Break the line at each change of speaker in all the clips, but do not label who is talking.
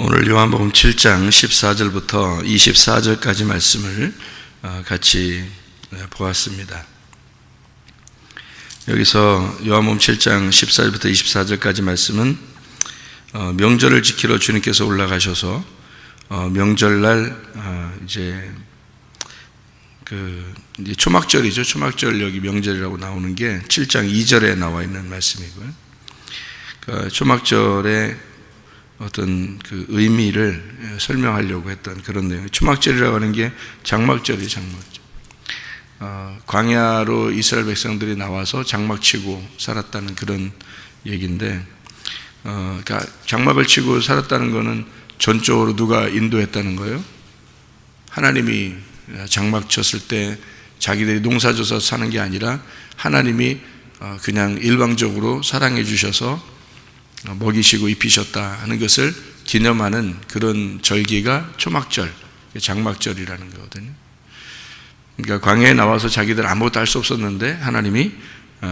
오늘 요한복음 7장 14절부터 24절까지 말씀을 같이 보았습니다. 여기서 요한복음 7장 14절부터 24절까지 말씀은 명절을 지키러 주님께서 올라가셔서 명절날 이제 초막절이죠. 초막절 여기 명절이라고 나오는 게 7장 2절에 나와 있는 말씀이고요. 그러니까 초막절의 어떤 그 의미를 설명하려고 했던 그런 내용. 초막절이라고 하는 게 장막절이에요, 장막절. 광야로 이스라엘 백성들이 나와서 장막 치고 살았다는 그런 얘기인데, 그러니까 장막을 치고 살았다는 거는 전적으로 누가 인도했다는 거예요? 하나님이 장막 쳤을 때 자기들이 농사 져서 사는 게 아니라 하나님이 그냥 일방적으로 사랑해 주셔서 먹이시고 입히셨다 하는 것을 기념하는 그런 절기가 초막절, 장막절이라는 거거든요. 그러니까 광야에 나와서 자기들 아무것도 할 수 없었는데 하나님이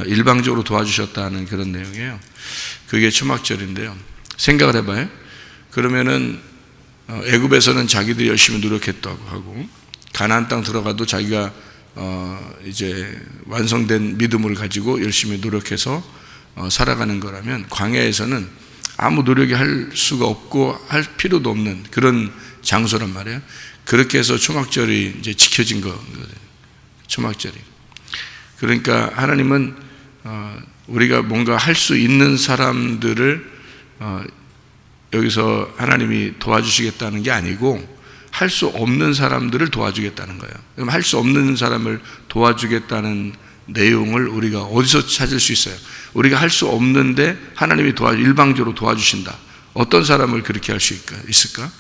일방적으로 도와주셨다는 그런 내용이에요. 그게 초막절인데요. 생각을 해봐요. 그러면은 애굽에서는 자기들이 열심히 노력했다고 하고 가나안 땅 들어가도 자기가 이제 완성된 믿음을 가지고 열심히 노력해서 살아가는 거라면 광야에서는 아무 노력이 할 수가 없고 할 필요도 없는 그런 장소란 말이에요. 그렇게 해서 초막절이 이제 지켜진 거거든요. 초막절이. 그러니까 하나님은 우리가 뭔가 할 수 있는 사람들을 여기서 하나님이 도와주시겠다는 게 아니고 할 수 없는 사람들을 도와주겠다는 거예요. 그럼 할 수 없는 사람을 도와주겠다는 내용을 우리가 어디서 찾을 수 있어요? 우리가 할 수 없는데 하나님이 일방적으로 도와주신다. 어떤 사람을 그렇게 할 수 있을까?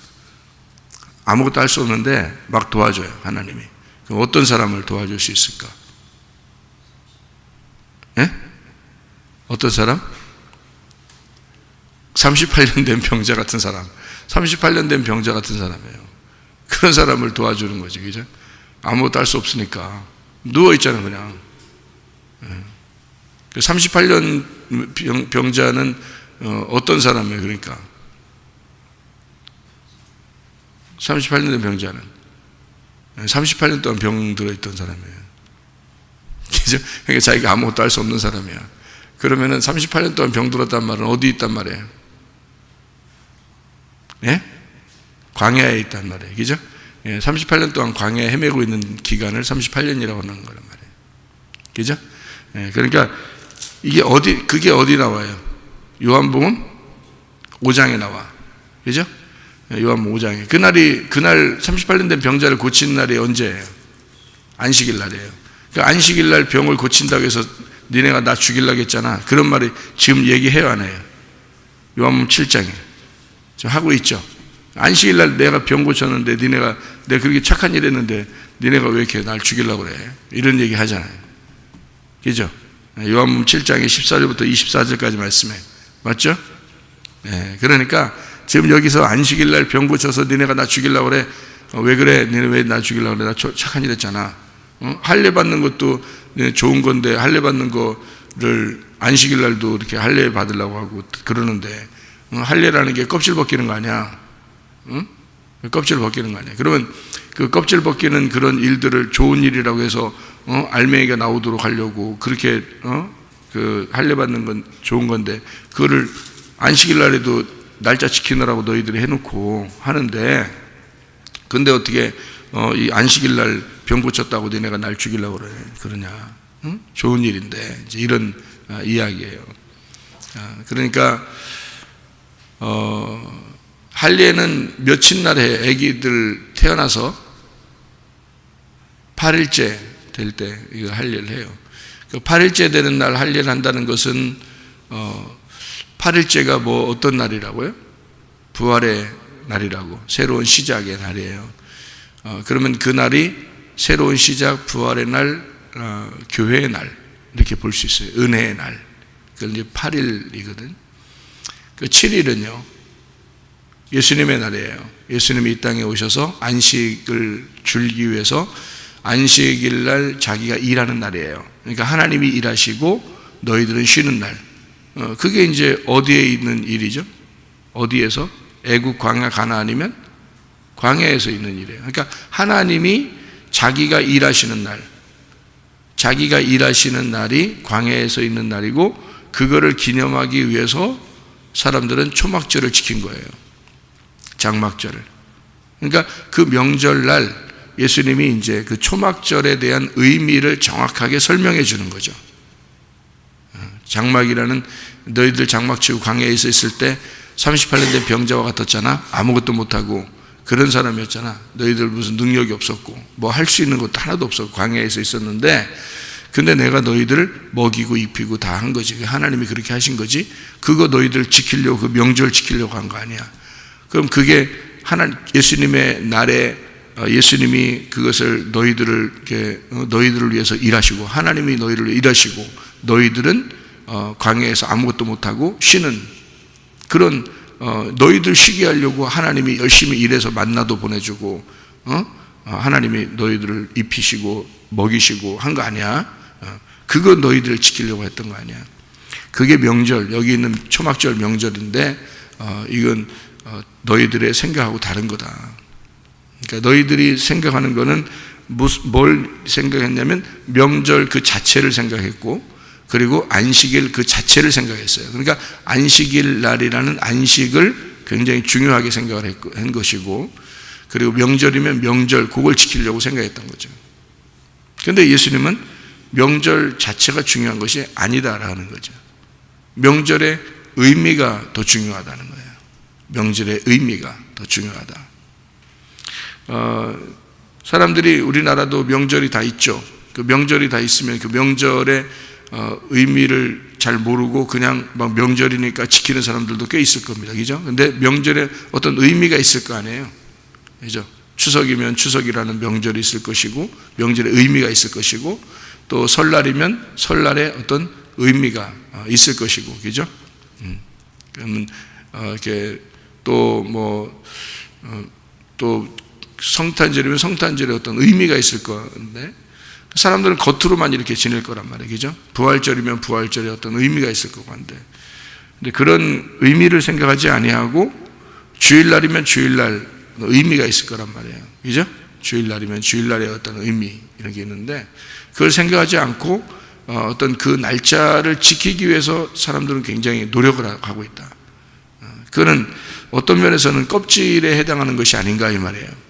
아무것도 할 수 없는데 막 도와줘요, 하나님이. 그럼 어떤 사람을 도와줄 수 있을까? 예? 어떤 사람? 38년 된 병자 같은 사람. 38년 된 병자 같은 사람이에요. 그런 사람을 도와주는 거지, 그죠? 아무것도 할 수 없으니까. 누워있잖아요, 그냥. 38년 병자는 어떤 사람이에요? 그러니까 38년 된 병자는 38년 동안 병 들어있던 사람이에요. 그러니까 자기가 아무것도 할 수 없는 사람이야. 그러면은 38년 동안 병 들었단 말은 어디 있단 말이에요? 예? 광야에 있단 말이에요. 그죠? 38년 동안 광야에 헤매고 있는 기간을 38년이라고 하는 거란 말이에요. 그죠? 그러니까 그게 어디 나와요? 요한복음 5장에 나와. 그죠? 요한복음 5장에. 그날 38년 된 병자를 고치는 날이 언제예요? 안식일 날이에요. 그러니까 안식일 날 병을 고친다고 해서 니네가 나 죽이려고 했잖아. 그런 말이 지금 얘기해요, 안 해요? 요한복음 7장에. 지금 하고 있죠. 안식일 날 내가 병 고쳤는데 내가 그렇게 착한 일 했는데 니네가 왜 이렇게 날 죽이려고 그래? 이런 얘기 하잖아요. 그죠? 요한복음 7장에 14절부터 24절까지 말씀해. 맞죠? 그러니까 지금 여기서 안식일 날 병 고쳐서 니네가 나 죽이려고 그래. 왜 그래? 니네 왜 나 죽이려고 그래? 나 착한 일 했잖아. 할례 받는 것도 좋은 건데 할례 받는 거를 안식일 날도 이렇게 할례 받으려고 하고 그러는데 할례라는 게 껍질 벗기는 거 아니야? 껍질 벗기는 거 아니야? 그러면 그 껍질 벗기는 그런 일들을 좋은 일이라고 해서 알맹이가 나오도록 하려고 그렇게 그 할례 받는 건 좋은 건데 그거를 안식일 날에도 날짜 지키느라고 너희들이 해놓고 하는데 근데 어떻게 이 안식일 날 병 고쳤다고 너네가 날 죽이려고 그러냐? 좋은 일인데 이제 이런 이야기예요. 그러니까 할례는 며칠 날에 아기들 태어나서 8일째 될 때 이거 할례를 해요. 그 8일째 되는 날 할례를 한다는 것은 8일째가 뭐 어떤 날이라고요? 부활의 날이라고, 새로운 시작의 날이에요. 그러면 그 날이 새로운 시작, 부활의 날, 교회의 날 이렇게 볼 수 있어요. 은혜의 날. 그건 이제 8일이거든. 그 7일은요 예수님의 날이에요. 예수님이 이 땅에 오셔서 안식을 주기 위해서 안식일 날 자기가 일하는 날이에요. 그러니까 하나님이 일하시고 너희들은 쉬는 날. 그게 이제 어디에 있는 일이죠? 어디에서? 애국, 광야, 가나안이면 광야에서 있는 일이에요. 그러니까 하나님이 자기가 일하시는 날이 광야에서 있는 날이고, 그거를 기념하기 위해서 사람들은 초막절을 지킨 거예요. 장막절을. 그러니까 그 명절날 예수님이 이제 그 초막절에 대한 의미를 정확하게 설명해 주는 거죠. 장막이라는, 너희들 장막 치고 광야에 있을 때 38년 된 병자와 같았잖아. 아무것도 못하고 그런 사람이었잖아. 너희들 무슨 능력이 없었고 뭐 할 수 있는 것도 하나도 없었고 광야에서 있었는데, 근데 내가 너희들을 먹이고 입히고 다 한 거지. 하나님이 그렇게 하신 거지. 그거 너희들 지키려고, 그 명절 지키려고 한 거 아니야. 그럼 그게 예수님의 날에 예수님이 그것을 너희들을 위해서 일하시고, 하나님이 너희를 일하시고, 너희들은 광야에서 아무것도 못하고 쉬는 그런, 너희들 쉬게 하려고 하나님이 열심히 일해서 만나도 보내주고, 하나님이 너희들을 입히시고 먹이시고 한 거 아니야. 그거 너희들을 지키려고 했던 거 아니야. 그게 명절, 여기 있는 초막절 명절인데, 이건 너희들의 생각하고 다른 거다. 그러니까 너희들이 생각하는 거는 뭘 생각했냐면 명절 그 자체를 생각했고, 그리고 안식일 그 자체를 생각했어요. 그러니까 안식일 날이라는 안식을 굉장히 중요하게 생각을 한 것이고, 그리고 명절이면 명절 그걸 지키려고 생각했던 거죠. 그런데 예수님은 명절 자체가 중요한 것이 아니다라는 거죠. 명절의 의미가 더 중요하다는 거예요. 명절의 의미가 더 중요하다. 사람들이, 우리나라도 명절이 다 있죠. 그 명절이 다 있으면 그 명절의 의미를 잘 모르고 그냥 막 명절이니까 지키는 사람들도 꽤 있을 겁니다. 그죠? 근데 명절에 어떤 의미가 있을 거 아니에요. 그죠? 추석이면 추석이라는 명절이 있을 것이고, 명절의 의미가 있을 것이고, 또 설날이면 설날에 어떤 의미가 있을 것이고, 그죠? 그러면 이렇게 또 성탄절이면 성탄절에 어떤 의미가 있을 건데, 사람들은 겉으로만 이렇게 지낼 거란 말이에요. 그죠? 부활절이면 부활절에 어떤 의미가 있을 거고 한데, 근데 그런 의미를 생각하지 아니하고 주일날이면 주일날 의미가 있을 거란 말이에요. 그죠? 주일날이면 주일날의 어떤 의미 이런 게 있는데, 그걸 생각하지 않고 어떤 그 날짜를 지키기 위해서 사람들은 굉장히 노력을 하고 있다. 그거는 어떤 면에서는 껍질에 해당하는 것이 아닌가 이 말이에요.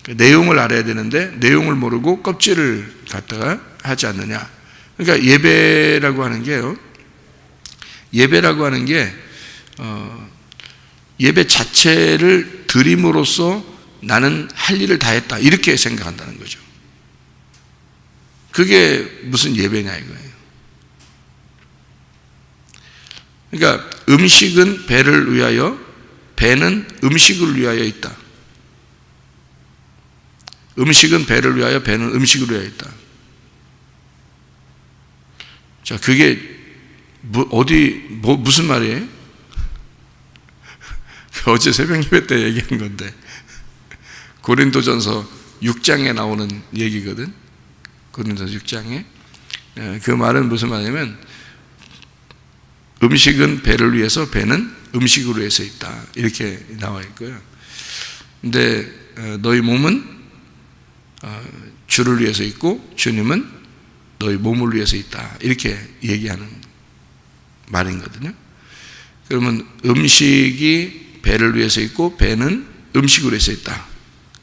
내용을 알아야 되는데 내용을 모르고 껍질을 갖다가 하지 않느냐. 그러니까 예배라고 하는 게요, 예배라고 하는 게 예배 자체를 드림으로써 나는 할 일을 다 했다, 이렇게 생각한다는 거죠. 그게 무슨 예배냐 이거예요. 그러니까 음식은 배를 위하여, 배는 음식을 위하여 있다. 음식은 배를 위하여, 배는 음식을 위하여 있다. 자, 그게 무슨 말이에요? 어제 새벽 예배 때 얘기한 건데, 고린도전서 6장에 나오는 얘기거든. 고린도전서 6장에. 그 말은 무슨 말이냐면, 음식은 배를 위해서, 배는 음식으로 위해서 있다, 이렇게 나와 있고요. 근데 너희 몸은 주를 위해서 있고 주님은 너희 몸을 위해서 있다, 이렇게 얘기하는 말이거든요. 그러면 음식이 배를 위해서 있고 배는 음식을 위해서 있다.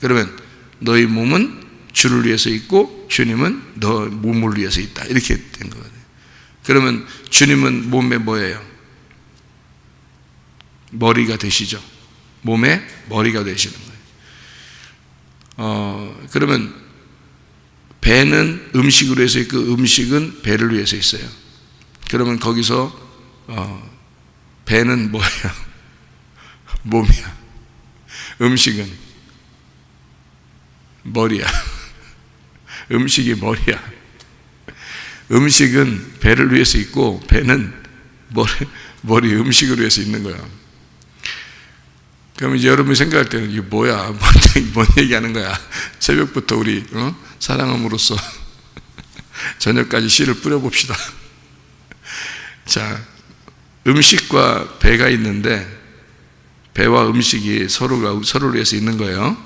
그러면 너희 몸은 주를 위해서 있고 주님은 너 몸을 위해서 있다, 이렇게 된 거거든요. 그러면 주님은 몸에 뭐예요? 머리가 되시죠. 몸의 머리가 되시는 거예요. 그러면 배는 음식으로 해서 있고 음식은 배를 위해서 있어요. 그러면 거기서 배는 뭐예요? 몸이야. 음식은 머리야. 음식이 머리야. 음식은 배를 위해서 있고 배는 머리 음식을 위해서 있는 거야. 그럼 이제 여러분이 생각할 때는 이게 뭐야? 뭔 얘기하는 거야? 새벽부터 우리 사랑함으로써 저녁까지 씨를 뿌려봅시다. 자, 음식과 배가 있는데 배와 음식이 서로를 위해서 있는 거예요.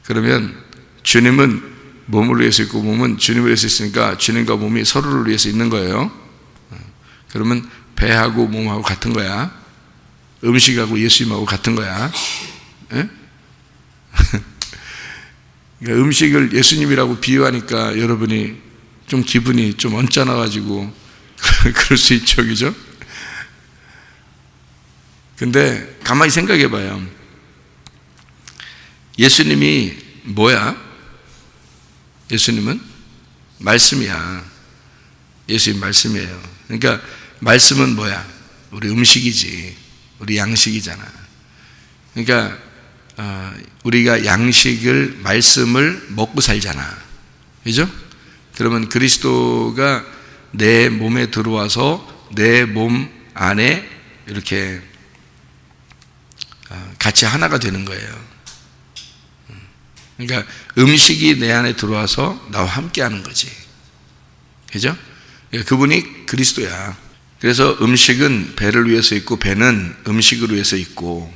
그러면 주님은 몸을 위해서 있고 몸은 주님을 위해서 있으니까 주님과 몸이 서로를 위해서 있는 거예요. 그러면 배하고 몸하고 같은 거야. 음식하고 예수님하고 같은 거야. 예? 그러니까 음식을 예수님이라고 비유하니까 여러분이 좀 기분이 좀 언짢아가지고 그럴 수 있죠, 그죠? 근데 가만히 생각해 봐요. 예수님이 뭐야? 예수님은 말씀이야. 예수님 말씀이에요. 그러니까 말씀은 뭐야? 우리 음식이지. 우리 양식이잖아. 그러니까 우리가 양식을, 말씀을 먹고 살잖아. 그죠? 그러면 그리스도가 내 몸에 들어와서 내 몸 안에 이렇게 같이 하나가 되는 거예요. 그러니까 음식이 내 안에 들어와서 나와 함께 하는 거지. 그죠? 그분이 그리스도야. 그래서 음식은 배를 위해서 있고 배는 음식을 위해서 있고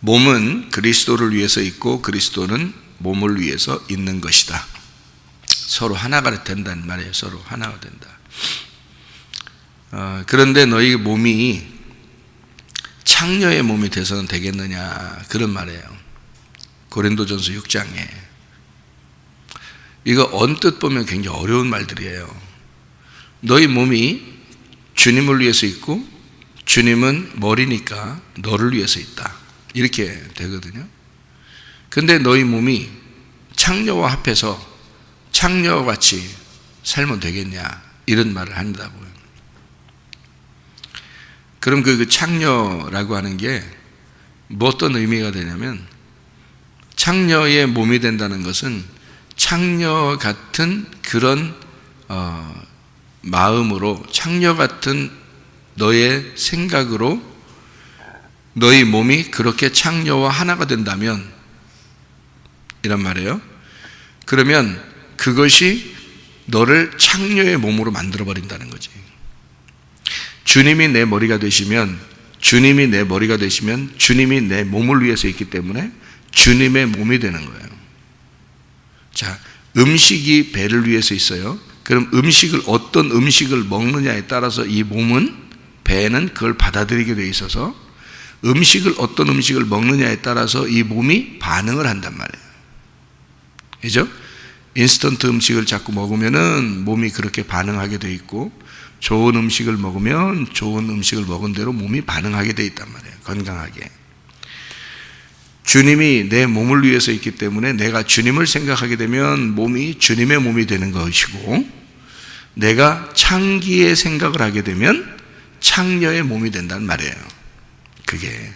몸은 그리스도를 위해서 있고 그리스도는 몸을 위해서 있는 것이다. 서로 하나가 된다는 말이에요. 서로 하나가 된다. 그런데 너희 몸이 창녀의 몸이 돼서는 되겠느냐, 그런 말이에요. 고린도전서 6장에. 이거 언뜻 보면 굉장히 어려운 말들이에요. 너희 몸이 주님을 위해서 있고 주님은 머리니까 너를 위해서 있다, 이렇게 되거든요. 근데 너희 몸이 창녀와 합해서 창녀와 같이 살면 되겠냐, 이런 말을 한다고요. 그럼 그 창녀라고 하는 게 뭐 어떤 의미가 되냐면, 창녀의 몸이 된다는 것은 창녀 같은 그런 마음으로, 창녀 같은 너의 생각으로 너희 몸이 그렇게 창녀와 하나가 된다면, 이란 말이에요. 그러면 그것이 너를 창녀의 몸으로 만들어버린다는 거지. 주님이 내 머리가 되시면, 주님이 내 머리가 되시면 주님이 내 몸을 위해서 있기 때문에 주님의 몸이 되는 거예요. 자, 음식이 배를 위해서 있어요. 그럼 어떤 음식을 먹느냐에 따라서 이 몸은, 배는 그걸 받아들이게 돼 있어서 어떤 음식을 먹느냐에 따라서 이 몸이 반응을 한단 말이에요. 그죠? 인스턴트 음식을 자꾸 먹으면은 몸이 그렇게 반응하게 돼 있고, 좋은 음식을 먹으면 좋은 음식을 먹은 대로 몸이 반응하게 돼 있단 말이에요. 건강하게. 주님이 내 몸을 위해서 있기 때문에 내가 주님을 생각하게 되면 몸이 주님의 몸이 되는 것이고, 내가 창기의 생각을 하게 되면 창녀의 몸이 된다는 말이에요. 그게.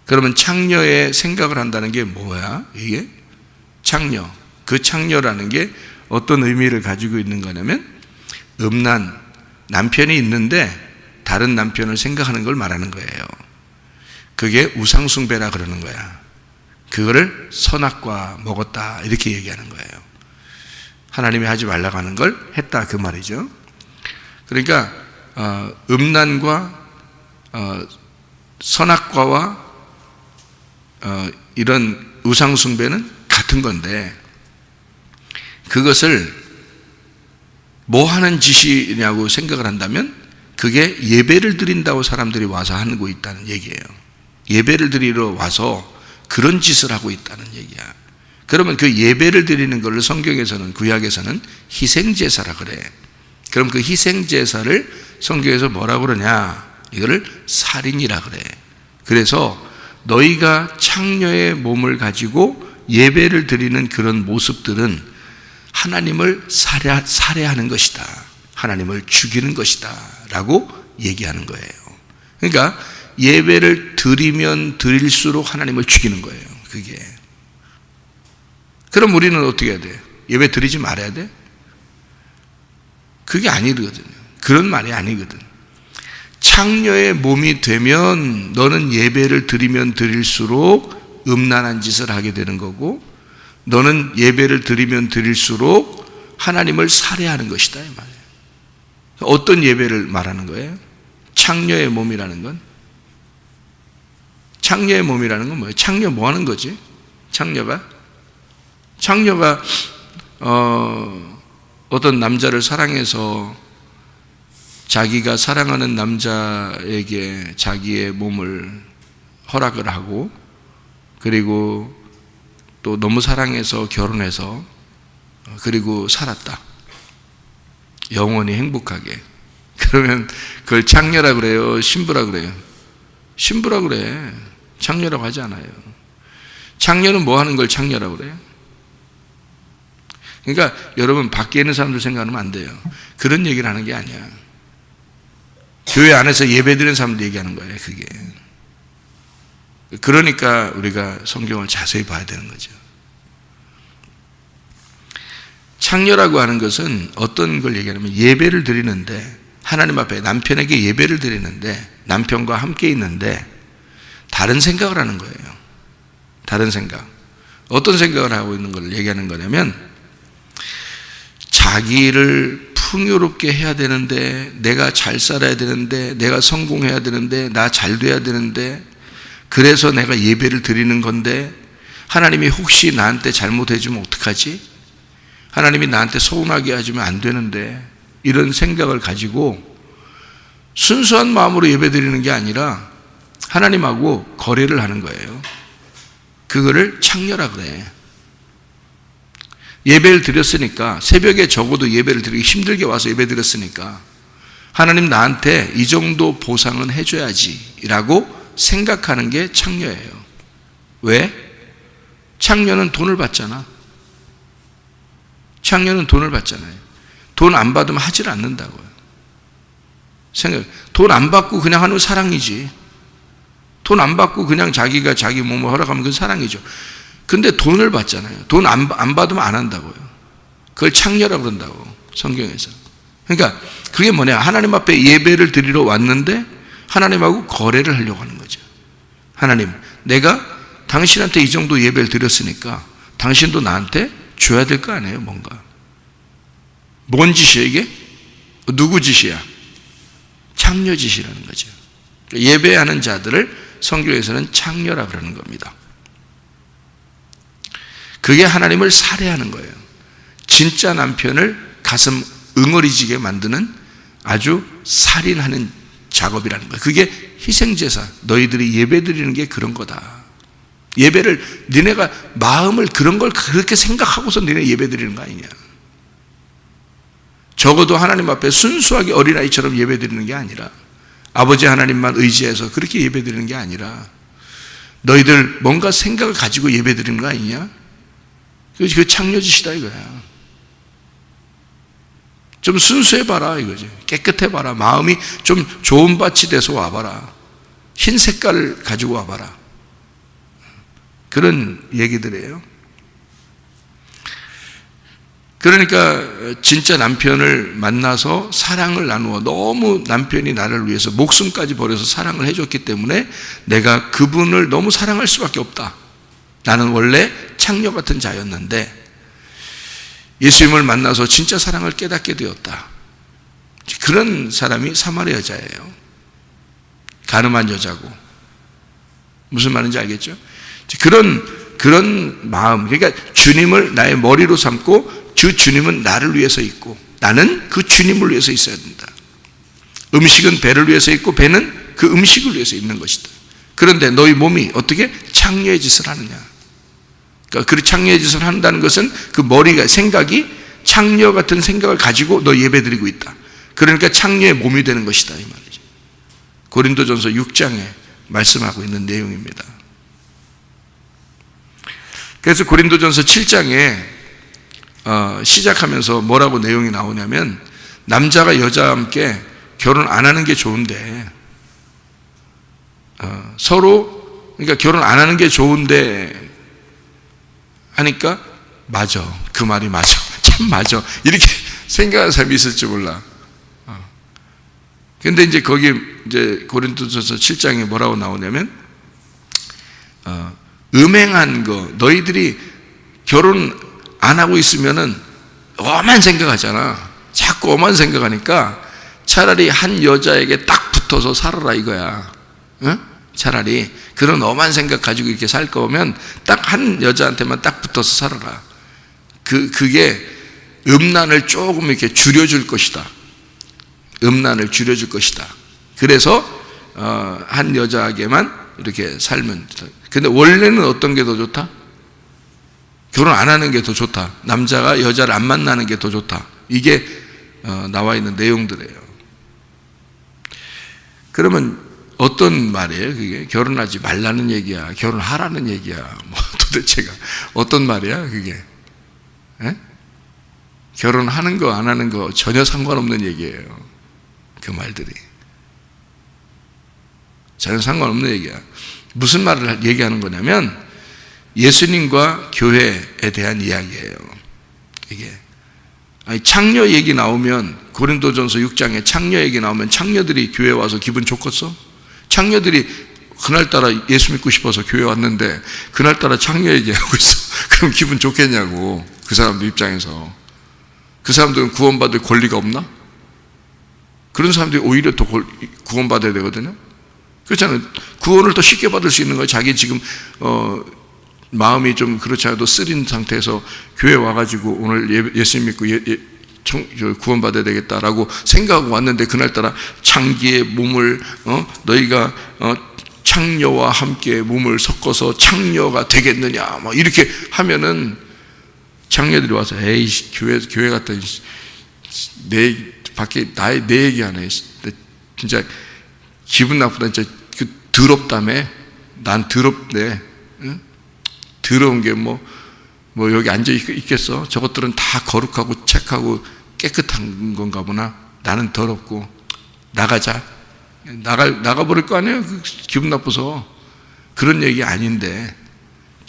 그러면 창녀의 생각을 한다는 게 뭐야? 이게 창녀. 그 창녀라는 게 어떤 의미를 가지고 있는 거냐면, 남편이 있는데 다른 남편을 생각하는 걸 말하는 거예요. 그게 우상숭배라 그러는 거야. 그거를 선악과 먹었다, 이렇게 얘기하는 거예요. 하나님이 하지 말라고 하는 걸 했다, 그 말이죠. 그러니까 음란과 선악과와 이런 우상숭배는 같은 건데, 그것을 뭐 하는 짓이냐고 생각을 한다면 그게 예배를 드린다고 사람들이 와서 하고 있다는 얘기예요. 예배를 드리러 와서 그런 짓을 하고 있다는 얘기야. 그러면 그 예배를 드리는 것을 성경에서는, 구약에서는 희생제사라 그래. 그럼 그 희생제사를 성경에서 뭐라고 그러냐? 이거를 살인이라 그래. 그래서 너희가 창녀의 몸을 가지고 예배를 드리는 그런 모습들은 하나님을 살해하는 것이다, 하나님을 죽이는 것이다 라고 얘기하는 거예요. 그러니까 예배를 드리면 드릴수록 하나님을 죽이는 거예요. 그게. 그럼 우리는 어떻게 해야 돼? 예배 드리지 말아야 돼? 그게 아니거든요. 그런 말이 아니거든. 창녀의 몸이 되면 너는 예배를 드리면 드릴수록 음란한 짓을 하게 되는 거고, 너는 예배를 드리면 드릴수록 하나님을 살해하는 것이다, 이 말이에요. 어떤 예배를 말하는 거예요? 창녀의 몸이라는 건 창녀의 몸이라는 건 뭐예요? 창녀 뭐 하는 거지? 창녀가 어떤 남자를 사랑해서 자기가 사랑하는 남자에게 자기의 몸을 허락을 하고, 그리고 또 너무 사랑해서 결혼해서, 그리고 살았다. 영원히 행복하게. 그러면 그걸 창녀라 그래요? 신부라 그래요? 신부라 그래. 창녀라고 하지 않아요. 창녀는 뭐 하는 걸 창녀라고 그래요? 그러니까 여러분, 밖에 있는 사람들 생각하면 안 돼요. 그런 얘기를 하는 게 아니야. 교회 안에서 예배드리는 사람들 얘기하는 거예요, 그게. 그러니까 우리가 성경을 자세히 봐야 되는 거죠. 창녀라고 하는 것은 어떤 걸 얘기하냐면, 예배를 드리는데, 하나님 앞에 남편에게 예배를 드리는데, 남편과 함께 있는데 다른 생각을 하는 거예요. 다른 생각. 어떤 생각을 하고 있는 걸 얘기하는 거냐면, 자기를 풍요롭게 해야 되는데, 내가 잘 살아야 되는데, 내가 성공해야 되는데, 나 잘 돼야 되는데, 그래서 내가 예배를 드리는 건데, 하나님이 혹시 나한테 잘못해주면 어떡하지? 하나님이 나한테 서운하게 해주면 안 되는데, 이런 생각을 가지고 순수한 마음으로 예배 드리는 게 아니라 하나님하고 거래를 하는 거예요. 그거를 창녀라 그래. 예배를 드렸으니까, 새벽에 적어도 예배를 드리기 힘들게 와서 예배 드렸으니까 하나님 나한테 이 정도 보상은 해줘야지 라고 생각하는 게 창녀예요. 왜? 창녀는 돈을 받잖아. 창녀는 돈을 받잖아요. 돈 안 받으면 하질 않는다고요. 돈 안 받고 그냥 하는 사랑이지. 돈 안 받고 그냥 자기가 자기 몸을 허락하면 그건 사랑이죠. 근데 돈을 받잖아요. 돈 안 받으면 안 한다고요. 그걸 창녀라고 그런다고, 성경에서. 그러니까 그게 뭐냐, 하나님 앞에 예배를 드리러 왔는데 하나님하고 거래를 하려고 하는 거죠. 하나님, 내가 당신한테 이 정도 예배를 드렸으니까 당신도 나한테 줘야 될 거 아니에요, 뭔가. 뭔 짓이야 이게? 누구 짓이야? 창녀 짓이라는 거죠. 예배하는 자들을 성경에서는 창녀라 그러는 겁니다. 그게 하나님을 살해하는 거예요. 진짜 남편을 가슴 응어리지게 만드는 아주 살인하는 작업이라는 거예요. 그게 희생제사, 너희들이 예배드리는 게 그런 거다. 예배를, 니네가 마음을 그런 걸 그렇게 생각하고서 니네 예배드리는 거 아니냐. 적어도 하나님 앞에 순수하게 어린아이처럼 예배드리는 게 아니라, 아버지 하나님만 의지해서 그렇게 예배드리는 게 아니라, 너희들 뭔가 생각을 가지고 예배드리는 거 아니냐? 그 창녀짓이다 이거야. 좀 순수해봐라 이거지. 깨끗해봐라. 마음이 좀 좋은 밭이 돼서 와봐라. 흰 색깔을 가지고 와봐라. 그런 얘기들이에요. 그러니까 진짜 남편을 만나서 사랑을 나누어, 너무 남편이 나를 위해서 목숨까지 버려서 사랑을 해줬기 때문에 내가 그분을 너무 사랑할 수밖에 없다. 나는 원래 창녀 같은 자였는데 예수님을 만나서 진짜 사랑을 깨닫게 되었다. 그런 사람이 사마리아 여자예요. 가늠한 여자고. 무슨 말인지 알겠죠? 그런 마음, 그러니까 주님을 나의 머리로 삼고 그 주님은 나를 위해서 있고 나는 그 주님을 위해서 있어야 된다. 음식은 배를 위해서 있고 배는 그 음식을 위해서 있는 것이다. 그런데 너희 몸이 어떻게 창녀의 짓을 하느냐. 그러니까 그 창녀의 짓을 한다는 것은 그 머리가, 생각이 창녀 같은 생각을 가지고 너 예배드리고 있다. 그러니까 창녀의 몸이 되는 것이다 이 말이죠. 고린도전서 6장에 말씀하고 있는 내용입니다. 그래서 고린도전서 7장에 시작하면서 뭐라고 내용이 나오냐면, 남자가 여자와 함께 결혼 안 하는 게 좋은데, 서로, 그러니까 결혼 안 하는 게 좋은데 하니까, 맞아, 그 말이 맞아, 참 맞아, 이렇게 생각하는 사람이 있을지 몰라. 근데 이제 거기 이제 고린도전서 7장에 뭐라고 나오냐면, 음행한 거, 너희들이 결혼 안 하고 있으면은 엄한 생각하잖아. 자꾸 엄한 생각하니까 차라리 한 여자에게 딱 붙어서 살아라 이거야. 응? 차라리 그런 엄한 생각 가지고 이렇게 살 거면 딱 한 여자한테만 딱 붙어서 살아라. 그게 음란을 조금 이렇게 줄여줄 것이다. 음란을 줄여줄 것이다. 그래서 한 여자에게만 이렇게 살면. 근데 원래는 어떤 게 더 좋다? 결혼 안 하는 게 더 좋다. 남자가 여자를 안 만나는 게 더 좋다. 이게 나와 있는 내용들이에요. 그러면 어떤 말이에요? 그게 결혼하지 말라는 얘기야, 결혼하라는 얘기야, 뭐 도대체가 어떤 말이야? 그게 결혼하는 거 안 하는 거 전혀 상관없는 얘기예요. 그 말들이 전혀 상관없는 얘기야. 무슨 말을 얘기하는 거냐면 예수님과 교회에 대한 이야기예요. 이게 아니, 창녀 얘기 나오면 고린도전서 6장에 창녀 얘기 나오면 창녀들이 교회 와서 기분 좋겠어? 창녀들이 그날따라 예수 믿고 싶어서 교회 왔는데 그날따라 창녀 얘기하고 있어. 그럼 기분 좋겠냐고. 그 사람들 입장에서. 그 사람들은 구원받을 권리가 없나? 그런 사람들이 오히려 더 구원받아야 되거든요. 그렇잖아요. 구원을 더 쉽게 받을 수 있는 거예요. 자기 지금 마음이 좀 그렇지 않아도 쓰린 상태에서 교회 와가지고 오늘 예수 믿고 구원받아야 되겠다라고 생각하고 왔는데 그날따라 창기의 몸을 너희가 창녀와 함께 몸을 섞어서 창녀가 되겠느냐 막 이렇게 하면은 창녀들이 와서 에이 교회 갔다 내 밖에 내 얘기하네. 진짜 기분 나쁘다. 진짜 더럽다며. 난 더럽대. 응? 더러운 게 뭐 여기 앉아 있겠어? 저것들은 다 거룩하고 착하고 깨끗한 건가 보나? 나는 더럽고 나가자. 나가버릴 거 아니에요? 기분 나빠서. 그런 얘기 아닌데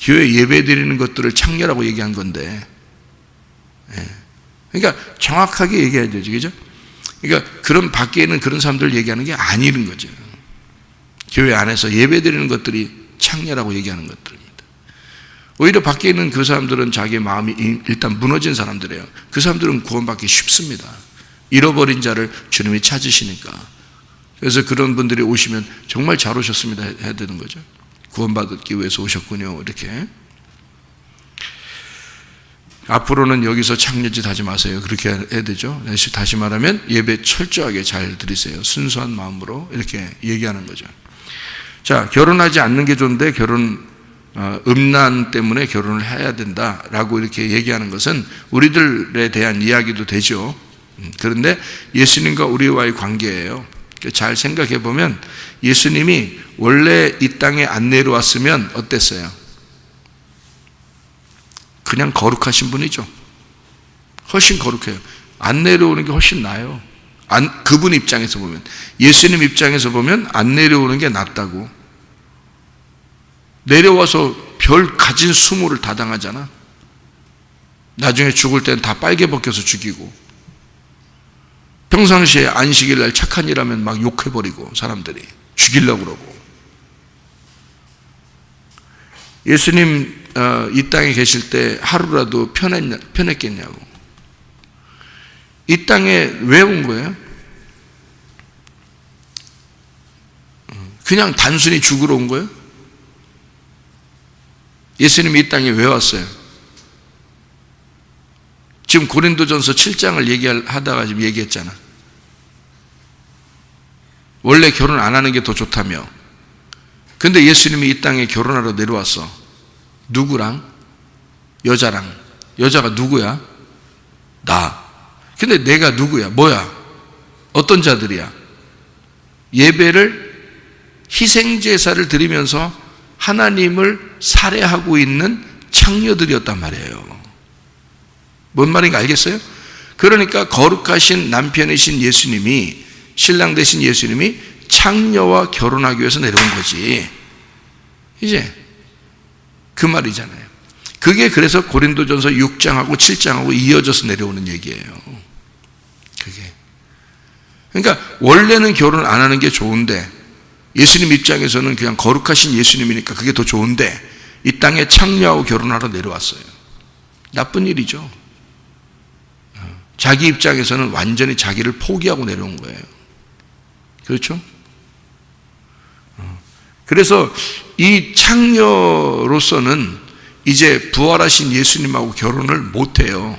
교회 예배 드리는 것들을 창녀라고 얘기한 건데. 그러니까 정확하게 얘기해야 되죠. 그죠? 그러니까 그런 밖에 있는 그런 사람들을 얘기하는 게 아니는 거죠. 교회 안에서 예배 드리는 것들이 창녀라고 얘기하는 것들입니다. 오히려 밖에 있는 그 사람들은 자기의 마음이 일단 무너진 사람들이에요. 그 사람들은 구원받기 쉽습니다. 잃어버린 자를 주님이 찾으시니까. 그래서 그런 분들이 오시면 정말 잘 오셨습니다 해야 되는 거죠. 구원받기 위해서 오셨군요. 이렇게. 앞으로는 여기서 창녀짓 하지 마세요. 그렇게 해야 되죠. 다시 말하면 예배 철저하게 잘 드리세요. 순수한 마음으로 이렇게 얘기하는 거죠. 자, 결혼하지 않는 게 좋은데 음란 때문에 결혼을 해야 된다라고 이렇게 얘기하는 것은 우리들에 대한 이야기도 되죠. 그런데 예수님과 우리와의 관계예요. 잘 생각해 보면 예수님이 원래 이 땅에 안 내려왔으면 어땠어요? 그냥 거룩하신 분이죠. 훨씬 거룩해요. 안 내려오는 게 훨씬 나아요. 그분 입장에서 보면, 예수님 입장에서 보면 안 내려오는 게 낫다고. 내려와서 별 가진 수모를 다 당하잖아. 나중에 죽을 때는 다 빨개 벗겨서 죽이고, 평상시에 안식일 날 착한 일 하면 막 욕해버리고 사람들이 죽이려고 그러고. 예수님 이 땅에 계실 때 하루라도 편했겠냐고. 이 땅에 왜 온 거예요? 그냥 단순히 죽으러 온 거예요? 예수님이 이 땅에 왜 왔어요? 지금 고린도전서 7장을 얘기하다가 지금 얘기했잖아. 원래 결혼 안 하는 게 더 좋다며. 근데 예수님이 이 땅에 결혼하러 내려왔어. 누구랑? 여자랑. 여자가 누구야? 나. 근데 내가 누구야? 뭐야? 어떤 자들이야? 예배를 희생제사를 드리면서 하나님을 살해하고 있는 창녀들이었단 말이에요. 뭔 말인가 알겠어요? 그러니까 거룩하신 남편이신 예수님이, 신랑 되신 예수님이 창녀와 결혼하기 위해서 내려온 거지. 이제 그 말이잖아요. 그게 그래서 고린도전서 6장하고 7장하고 이어져서 내려오는 얘기예요. 그게. 그러니까 원래는 결혼 안 하는 게 좋은데 예수님 입장에서는 그냥 거룩하신 예수님이니까 그게 더 좋은데 이 땅에 창녀하고 결혼하러 내려왔어요. 나쁜 일이죠. 자기 입장에서는 완전히 자기를 포기하고 내려온 거예요. 그렇죠? 그래서 이 창녀로서는 이제 부활하신 예수님하고 결혼을 못해요.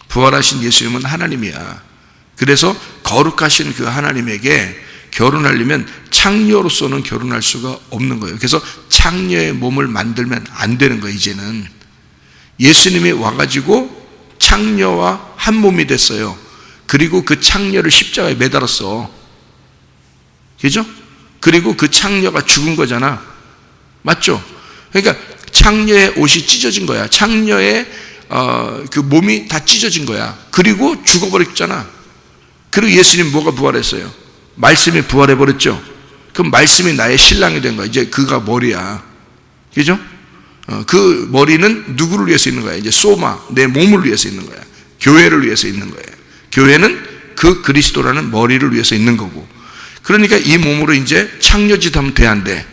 부활하신 예수님은 하나님이야. 그래서 거룩하신 그 하나님에게 결혼하려면 창녀로서는 결혼할 수가 없는 거예요. 그래서 창녀의 몸을 만들면 안 되는 거예요. 이제는 예수님이 와가지고 창녀와 한 몸이 됐어요. 그리고 그 창녀를 십자가에 매달았어. 그죠? 그리고 그 창녀가 죽은 거잖아. 맞죠? 그러니까 창녀의 옷이 찢어진 거야. 창녀의 그 몸이 다 찢어진 거야. 그리고 죽어버렸잖아. 그리고 예수님 뭐가 부활했어요? 말씀이 부활해버렸죠? 그럼 말씀이 나의 신랑이 된 거야. 이제 그가 머리야. 그죠? 그 머리는 누구를 위해서 있는 거야? 이제 소마, 내 몸을 위해서 있는 거야. 교회를 위해서 있는 거야. 교회는 그 그리스도라는 머리를 위해서 있는 거고. 그러니까 이 몸으로 이제 창녀짓 하면 돼, 안 돼?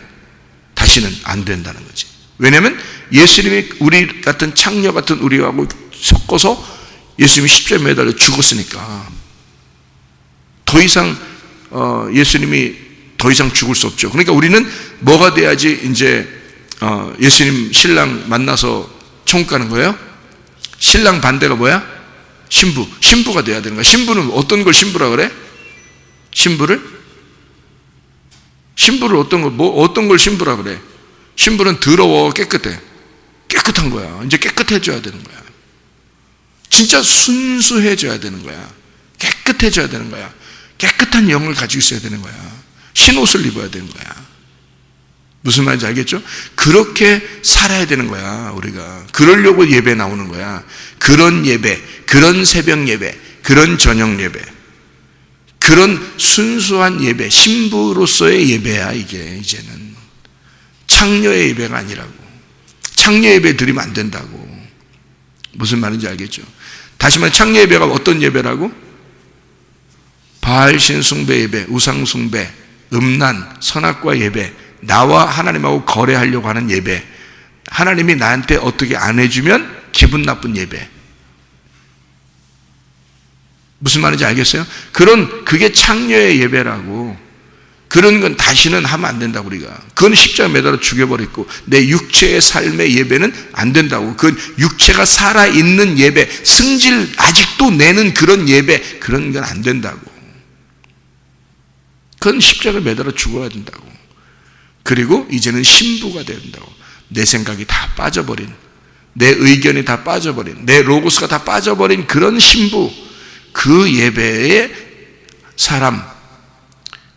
다시는 안 된다는 거지. 왜냐하면 예수님이 우리 같은 창녀 같은 우리하고 섞어서 예수님이 십자가에 매달려 죽었으니까 더 이상 예수님이 더 이상 죽을 수 없죠. 그러니까 우리는 뭐가 돼야지 이제 예수님 신랑 만나서 천국 가는 거예요? 신랑 반대가 뭐야? 신부가 돼야 되는 거야. 신부는 어떤 걸 신부라 그래? 신부를 어떤 걸 신부라 그래? 신부는 더러워, 깨끗한 거야. 이제 깨끗해져야 되는 거야. 진짜 순수해져야 되는 거야. 깨끗해져야 되는 거야. 깨끗한 영을 가지고 있어야 되는 거야. 흰옷을 입어야 되는 거야. 무슨 말인지 알겠죠? 그렇게 살아야 되는 거야, 우리가. 그러려고 예배 나오는 거야. 그런 예배, 그런 새벽 예배, 그런 저녁 예배, 그런 순수한 예배, 신부로서의 예배야, 이게 이제는. 창녀의 예배가 아니라고. 창녀 예배 드리면 안 된다고. 무슨 말인지 알겠죠? 다시 말해, 창녀 예배가 어떤 예배라고? 바알 신숭배 예배, 우상 숭배, 음란, 선악과 예배, 나와 하나님하고 거래하려고 하는 예배, 하나님이 나한테 어떻게 안 해주면 기분 나쁜 예배. 무슨 말인지 알겠어요? 그게 창녀의 예배라고. 그런 건 다시는 하면 안 된다고, 우리가. 그건 십자가에 매달아 죽여버렸고, 내 육체의 삶의 예배는 안 된다고. 그 육체가 살아있는 예배, 승질 아직도 내는 그런 예배, 그런 건 안 된다고. 그건 십자가에 매달아 죽어야 된다고. 그리고 이제는 신부가 된다고. 내 생각이 다 빠져버린, 내 의견이 다 빠져버린, 내 로고스가 다 빠져버린 그런 신부, 그 예배의 사람,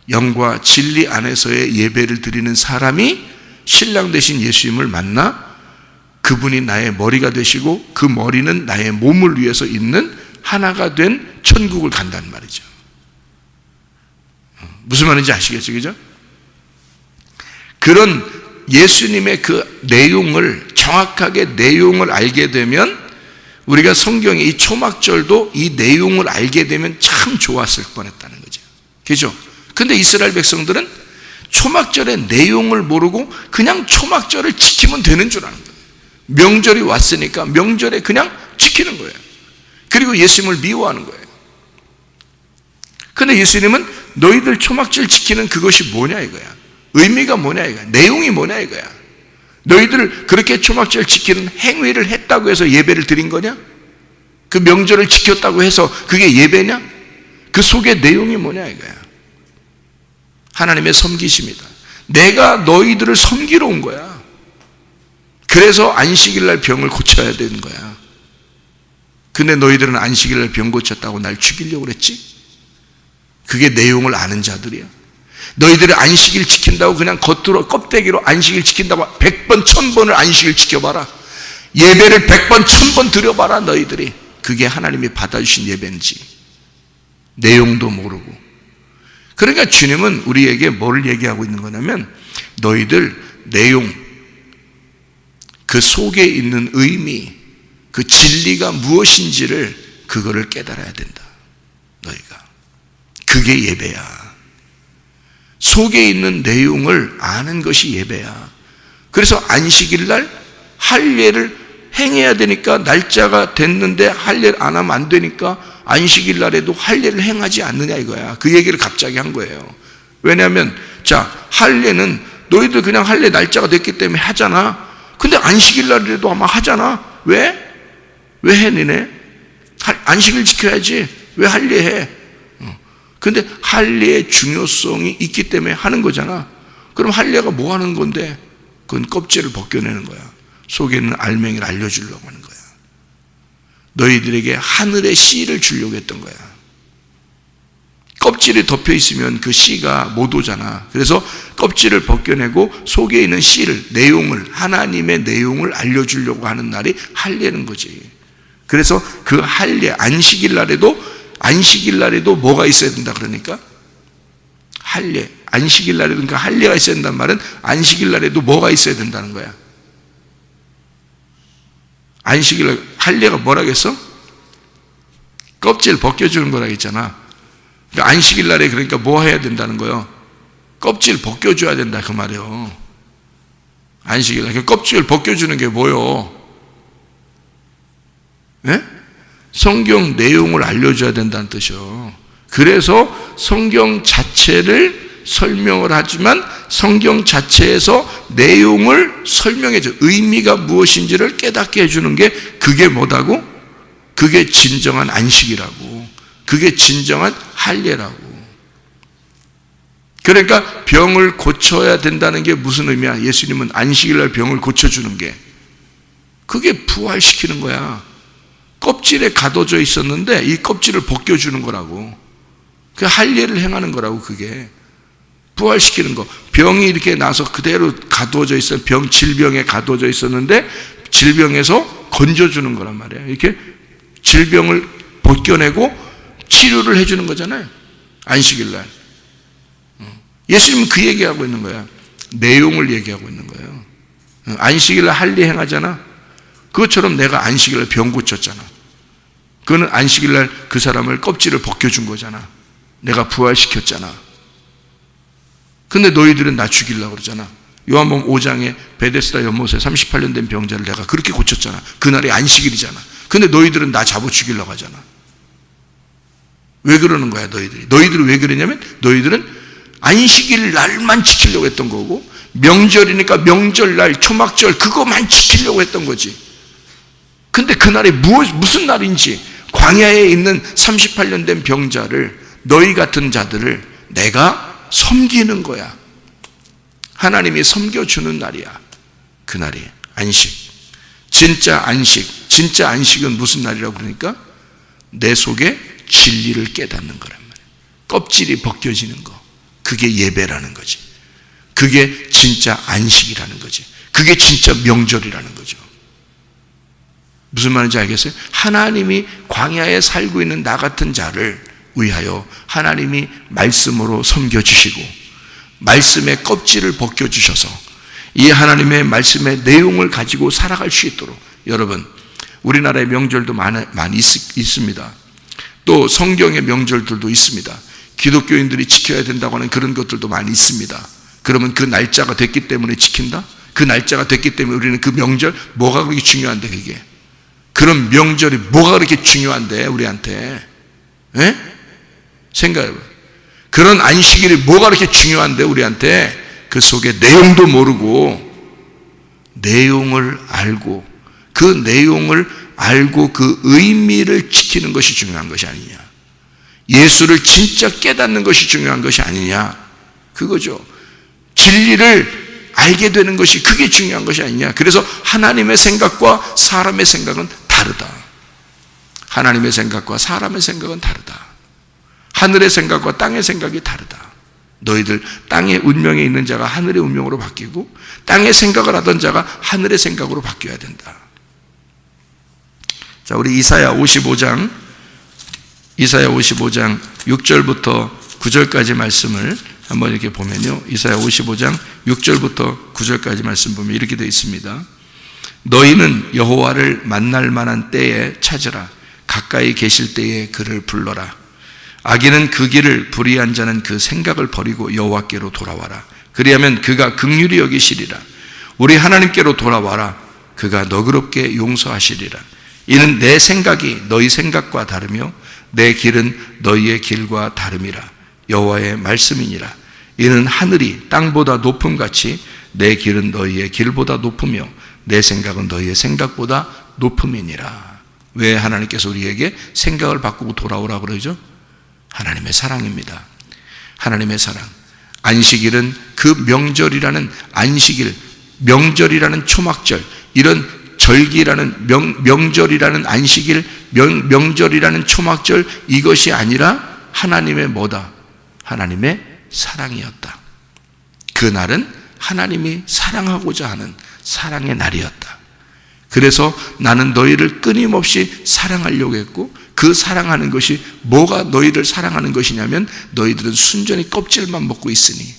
영과 진리 안에서의 예배를 드리는 사람이 신랑 되신 예수님을 만나 그분이 나의 머리가 되시고 그 머리는 나의 몸을 위해서 있는 하나가 된 천국을 간다는 말이죠. 무슨 말인지 아시겠죠? 그죠? 그런 예수님의 그 내용을, 정확하게 내용을 알게 되면, 우리가 성경의 이 초막절도 이 내용을 알게 되면 참 좋았을 뻔했다는 거죠. 그죠? 근데 이스라엘 백성들은 초막절의 내용을 모르고 그냥 초막절을 지키면 되는 줄 아는 거예요. 명절이 왔으니까 명절에 그냥 지키는 거예요. 그리고 예수님을 미워하는 거예요. 근데 예수님은 너희들 초막절 지키는 그것이 뭐냐 이거야. 의미가 뭐냐 이거야. 내용이 뭐냐 이거야. 너희들 그렇게 초막절 지키는 행위를 했다고 해서 예배를 드린 거냐? 그 명절을 지켰다고 해서 그게 예배냐? 그 속의 내용이 뭐냐 이거야. 하나님의 섬기심이다. 내가 너희들을 섬기러 온 거야. 그래서 안식일 날 병을 고쳐야 되는 거야. 근데 너희들은 안식일 날 병 고쳤다고 날 죽이려고 그랬지? 그게 내용을 아는 자들이야. 너희들이 안식일 지킨다고 그냥 겉으로 껍데기로 안식일 지킨다고 100번 1000번을 안식일 지켜봐라. 예배를 100번 1000번 드려봐라. 너희들이 그게 하나님이 받아주신 예배인지 내용도 모르고. 그러니까 주님은 우리에게 뭘 얘기하고 있는 거냐면, 너희들 내용, 그 속에 있는 의미, 그 진리가 무엇인지를 그거를 깨달아야 된다. 너희가. 그게 예배야. 속에 있는 내용을 아는 것이 예배야. 그래서 안식일 날 할례를 행해야 되니까, 날짜가 됐는데 할례를 안 하면 안 되니까 안식일 날에도 할례를 행하지 않느냐 이거야. 그 얘기를 갑자기 한 거예요. 왜냐하면 자, 할례는 너희들 그냥 할례 날짜가 됐기 때문에 하잖아. 근데 안식일 날이라도 아마 하잖아. 왜? 왜 해, 니네? 안식일 지켜야지. 왜 할례해? 근데 할례의 중요성이 있기 때문에 하는 거잖아. 그럼 할례가 뭐 하는 건데? 그건 껍질을 벗겨내는 거야. 속에 있는 알맹이를 알려주려고 하는 거야. 너희들에게 하늘의 씨를 주려고 했던 거야. 껍질이 덮여 있으면 그 씨가 못 오잖아. 그래서 껍질을 벗겨내고 속에 있는 씨를, 내용을, 하나님의 내용을 알려주려고 하는 날이 할례는 거지. 그래서 그 할례, 안식일 날에도 뭐가 있어야 된다 그러니까? 할례, 안식일 날에도, 그러니까 할례가 있어야 된다는 말은 안식일 날에도 뭐가 있어야 된다는 거야. 안식일 날, 할례가 뭐라겠어? 껍질 벗겨주는 거라 했잖아. 그러니까 안식일 날에 그러니까 뭐 해야 된다는 거예요? 껍질 벗겨줘야 된다 그 말이에요. 안식일 날 껍질 벗겨주는 게 뭐요? 네? 성경 내용을 알려줘야 된다는 뜻이요. 그래서 성경 자체를 설명을 하지만 성경 자체에서 내용을 설명해줘. 의미가 무엇인지를 깨닫게 해주는 게 그게 뭐다고? 그게 진정한 안식이라고. 그게 진정한 할례라고. 그러니까 병을 고쳐야 된다는 게 무슨 의미야? 예수님은 안식일날 병을 고쳐주는 게 그게 부활시키는 거야. 껍질에 가둬져 있었는데 이 껍질을 벗겨주는 거라고. 그 할례를 행하는 거라고. 그게 부활시키는 거. 병이 이렇게 나서 그대로 가둬져 있어. 질병에 가둬져 있었는데 질병에서 건져주는 거란 말이에요. 이렇게 질병을 벗겨내고 치료를 해주는 거잖아요. 안식일날. 예수님은 그 얘기하고 있는 거야. 내용을 얘기하고 있는 거예요. 안식일날 할례 행하잖아. 그것처럼 내가 안식일날 병 고쳤잖아. 그거는 안식일날 그 사람을 껍질을 벗겨준 거잖아. 내가 부활시켰잖아. 근데 너희들은 나 죽이려고 그러잖아. 요한복음 5장에 베데스다 연못에 38년 된 병자를 내가 그렇게 고쳤잖아. 그날이 안식일이잖아. 근데 너희들은 나 잡아 죽이려고 하잖아. 왜 그러는 거야 너희들이? 너희들은 왜 그러냐면 너희들은 안식일 날만 지키려고 했던 거고 명절이니까 명절날 초막절 그거만 지키려고 했던 거지. 근데 그날이 무슨 날인지 광야에 있는 38년 된 병자를 너희 같은 자들을 내가 섬기는 거야. 하나님이 섬겨주는 날이야. 그날이 안식. 진짜 안식. 진짜 안식은 무슨 날이라고 그러니까? 내 속에 진리를 깨닫는 거란 말이야. 껍질이 벗겨지는 거. 그게 예배라는 거지. 그게 진짜 안식이라는 거지. 그게 진짜 명절이라는 거죠. 무슨 말인지 알겠어요? 하나님이 광야에 살고 있는 나 같은 자를 위하여 하나님이 말씀으로 섬겨주시고 말씀의 껍질을 벗겨주셔서 이 하나님의 말씀의 내용을 가지고 살아갈 수 있도록. 여러분, 우리나라의 명절도 많이 있습니다. 또 성경의 명절들도 있습니다. 기독교인들이 지켜야 된다고 하는 그런 것들도 많이 있습니다. 그러면 그 날짜가 됐기 때문에 지킨다? 그 날짜가 됐기 때문에 우리는 그 명절 뭐가 그렇게 중요한데 그게? 그런 명절이 뭐가 그렇게 중요한데 우리한테? 에? 생각해봐요. 그런 안식일이 뭐가 그렇게 중요한데 우리한테? 그 속에 내용도 모르고 내용을 알고 그 내용을 알고 그 의미를 지키는 것이 중요한 것이 아니냐. 예수를 진짜 깨닫는 것이 중요한 것이 아니냐. 그거죠. 진리를 알게 되는 것이 그게 중요한 것이 아니냐. 그래서 하나님의 생각과 사람의 생각은 다르다. 하나님의 생각과 사람의 생각은 다르다. 하늘의 생각과 땅의 생각이 다르다. 너희들 땅의 운명에 있는 자가 하늘의 운명으로 바뀌고 땅의 생각을 하던 자가 하늘의 생각으로 바뀌어야 된다. 자, 우리 이사야 55장 6절부터 9절까지 말씀을 한번 이렇게 보면요. 이사야 55장 6절부터 9절까지 말씀 보면 이렇게 되어 있습니다. 너희는 여호와를 만날 만한 때에 찾으라. 가까이 계실 때에 그를 불러라. 악인은 그 길을 불의한 자는 그 생각을 버리고 여호와께로 돌아와라. 그리하면 그가 긍휼히 여기시리라. 우리 하나님께로 돌아와라. 그가 너그럽게 용서하시리라. 이는 내 생각이 너희 생각과 다르며 내 길은 너희의 길과 다름이라. 여호와의 말씀이니라. 이는 하늘이 땅보다 높음같이 내 길은 너희의 길보다 높으며 내 생각은 너희의 생각보다 높음이니라. 왜 하나님께서 우리에게 생각을 바꾸고 돌아오라 그러죠? 하나님의 사랑입니다. 하나님의 사랑. 안식일은 그 명절이라는 안식일, 명절이라는 초막절, 이런 절기라는 명절이라는 안식일, 명절이라는 초막절, 이것이 아니라 하나님의 뭐다? 하나님의 사랑이었다. 그 날은 하나님이 사랑하고자 하는 사랑의 날이었다. 그래서 나는 너희를 끊임없이 사랑하려고 했고, 그 사랑하는 것이 뭐가 너희를 사랑하는 것이냐면 너희들은 순전히 껍질만 먹고 있으니,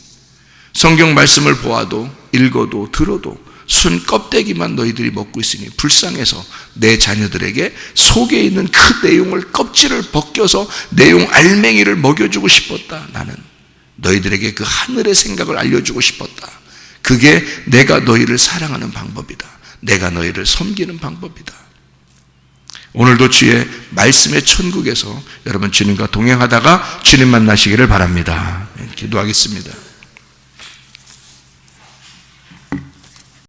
성경 말씀을 보아도 읽어도 들어도 순 껍데기만 너희들이 먹고 있으니 불쌍해서 내 자녀들에게 속에 있는 그 내용을, 껍질을 벗겨서 내용 알맹이를 먹여주고 싶었다. 나는 너희들에게 그 하늘의 생각을 알려주고 싶었다. 그게 내가 너희를 사랑하는 방법이다. 내가 너희를 섬기는 방법이다. 오늘도 주의 말씀의 천국에서 여러분 주님과 동행하다가 주님 만나시기를 바랍니다. 기도하겠습니다.